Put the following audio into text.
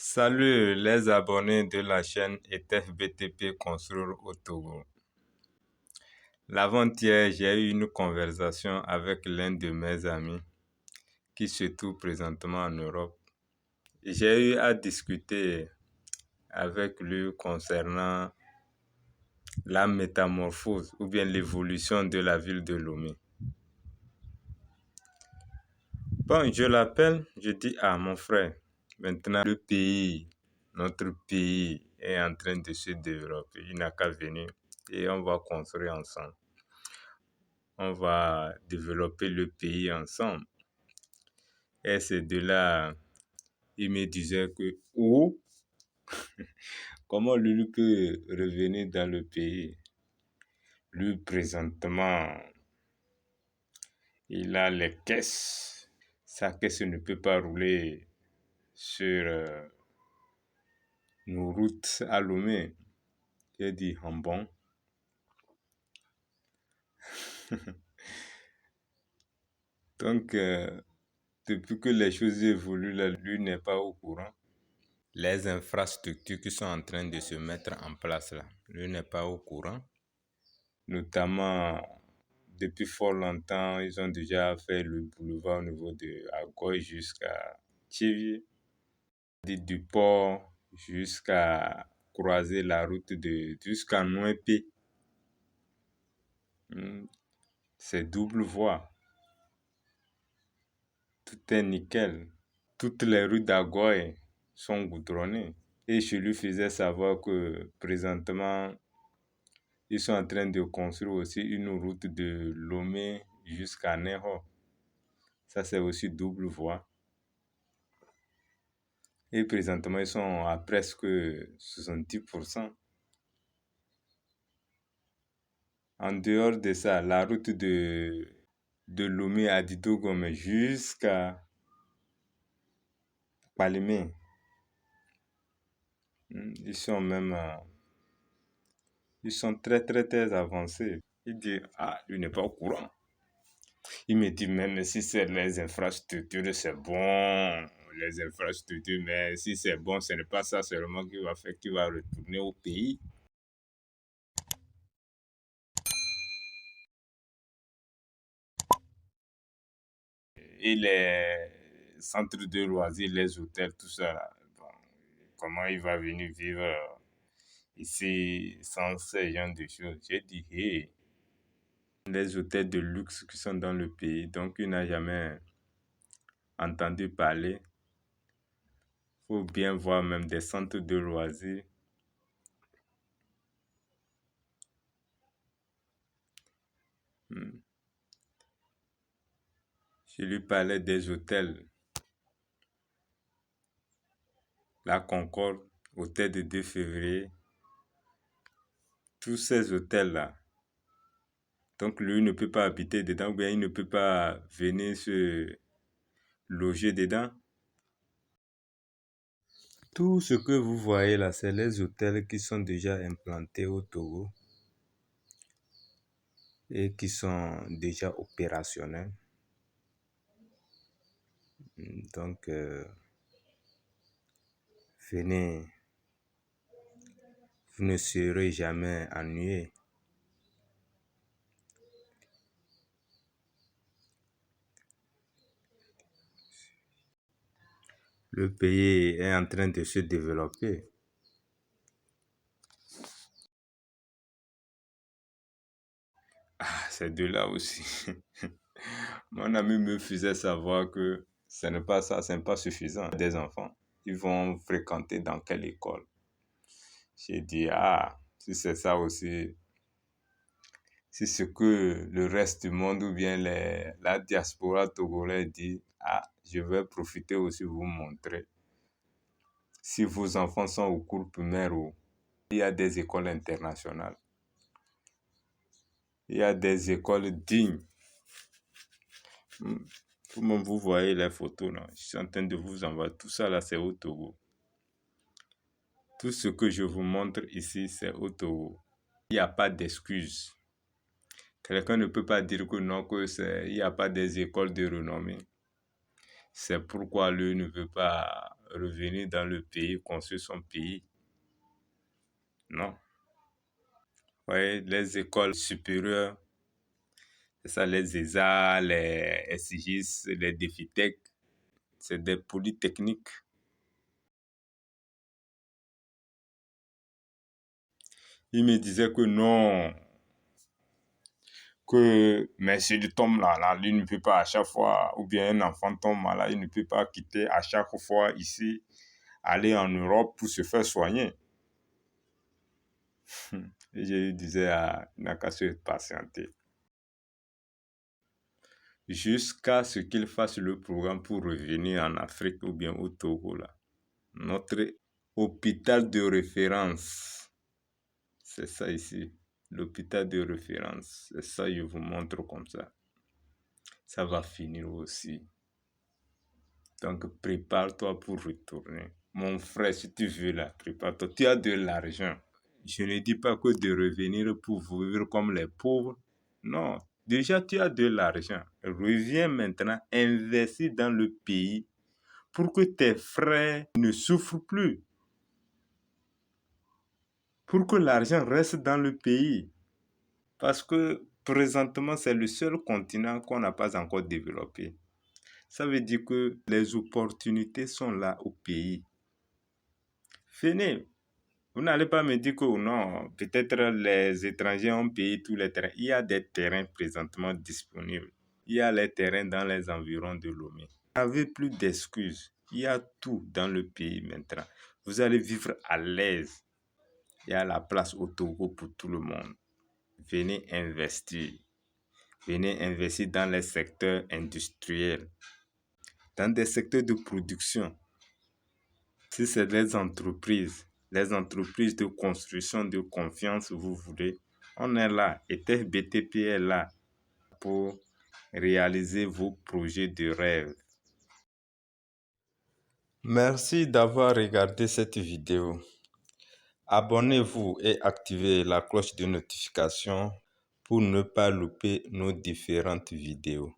Salut les abonnés de la chaîne ETFBTP Construire au Togo. L'avant-hier, j'ai eu une conversation avec l'un de mes amis qui se trouve présentement en Europe. J'ai eu à discuter avec lui concernant la métamorphose ou bien l'évolution de la ville de Lomé. Bon, je l'appelle, je dis à mon frère, maintenant notre pays est en train de se développer. Il n'a qu'à venir et on va construire ensemble. On va développer le pays ensemble. Et c'est de là, il me disait que, comment lui peut revenir dans le pays? Lui, présentement, il a les caisses. Sa caisse ne peut pas rouler sur nos routes à Lomé. J'ai dit, bon. Donc, depuis que les choses évoluent, là, lui n'est pas au courant. Les infrastructures qui sont en train de se mettre en place là, lui n'est pas au courant. Notamment, depuis fort longtemps, ils ont déjà fait le boulevard au niveau de Agoy jusqu'à Thiévier, du port jusqu'à croiser la route jusqu'à Nouépé. C'est double voie. Tout est nickel. Toutes les rues d'Agoy sont goudronnées. Et je lui faisais savoir que présentement, ils sont en train de construire aussi une route de Lomé jusqu'à Neho. Ça, c'est aussi double voie. Et présentement, ils sont à presque 70%. En dehors de ça, la route de Lomé à Didogome jusqu'à Palimé, ils sont même... ils sont très, très, très avancés. Il dit, lui n'est pas au courant. Il me dit, même si c'est les infrastructures, c'est bon. Les infrastructures, mais si c'est bon, ce n'est pas ça seulement qui va faire qu'il va retourner au pays. Et les centres de loisirs, les hôtels, tout ça, là, bon, comment il va venir vivre ici sans ce genre de choses? J'ai dit, hey, les hôtels de luxe qui sont dans le pays, donc il n'a jamais entendu parler. Il faut bien voir même des centres de loisirs. Je lui parlais des hôtels. La Concorde, hôtel de 2 février. Tous ces hôtels-là. Donc lui ne peut pas habiter dedans ou bien il ne peut pas venir se loger dedans. Tout ce que vous voyez là, c'est les hôtels qui sont déjà implantés au Togo et qui sont déjà opérationnels. Donc, venez, vous ne serez jamais ennuyé. Le pays est en train de se développer. C'est de là aussi. Mon ami me faisait savoir que ce n'est pas ça, ce n'est pas suffisant. Des enfants, ils vont fréquenter dans quelle école? J'ai dit, si c'est ça aussi, si ce que le reste du monde ou bien la diaspora togolaise dit, je vais profiter aussi vous montrer. Si vos enfants sont au cours primaire, il y a des écoles internationales. Il y a des écoles dignes. Vous-même, vous voyez les photos là. Je suis en train de vous envoyer. Tout ça là, c'est au Togo. Tout ce que je vous montre ici, c'est au Togo. Il n'y a pas d'excuses. Quelqu'un ne peut pas dire que non, il n'y a pas des écoles de renommée. C'est pourquoi lui ne veut pas revenir dans le pays, construire son pays. Non. Ouais, les écoles supérieures, c'est ça, les ESA, les SIGIS, les DEFITEC, c'est des polytechniques. Il me disait que non, mais si il tombe là, il ne peut pas à chaque fois, ou bien un enfant tombe malade, il ne peut pas quitter à chaque fois ici, aller en Europe pour se faire soigner. Et je lui disais, il n'a qu'à se patienter. Jusqu'à ce qu'il fasse le programme pour revenir en Afrique ou bien au Togo, là. Notre hôpital de référence, c'est ça ici, l'hôpital de référence. C'est ça, je vous montre comme ça. Ça va finir aussi. Donc, prépare-toi pour retourner. Mon frère, si tu veux là, prépare-toi. Tu as de l'argent. Je ne dis pas que de revenir pour vivre comme les pauvres. Non, déjà tu as de l'argent. Reviens maintenant, investis dans le pays pour que tes frères ne souffrent plus. Pour que l'argent reste dans le pays. Parce que présentement, c'est le seul continent qu'on n'a pas encore développé. Ça veut dire que les opportunités sont là au pays. Venez. Vous n'allez pas me dire que non, peut-être les étrangers ont payé tous les terrains. Il y a des terrains présentement disponibles. Il y a les terrains dans les environs de Lomé. Vous n'avez plus d'excuses. Il y a tout dans le pays maintenant. Vous allez vivre à l'aise. Il y a la place au Togo pour tout le monde. Venez investir. Venez investir dans les secteurs industriels, dans des secteurs de production. Si c'est les entreprises de construction de confiance, vous voulez, on est là. Et BTP est là pour réaliser vos projets de rêve. Merci d'avoir regardé cette vidéo. Abonnez-vous et activez la cloche de notification pour ne pas louper nos différentes vidéos.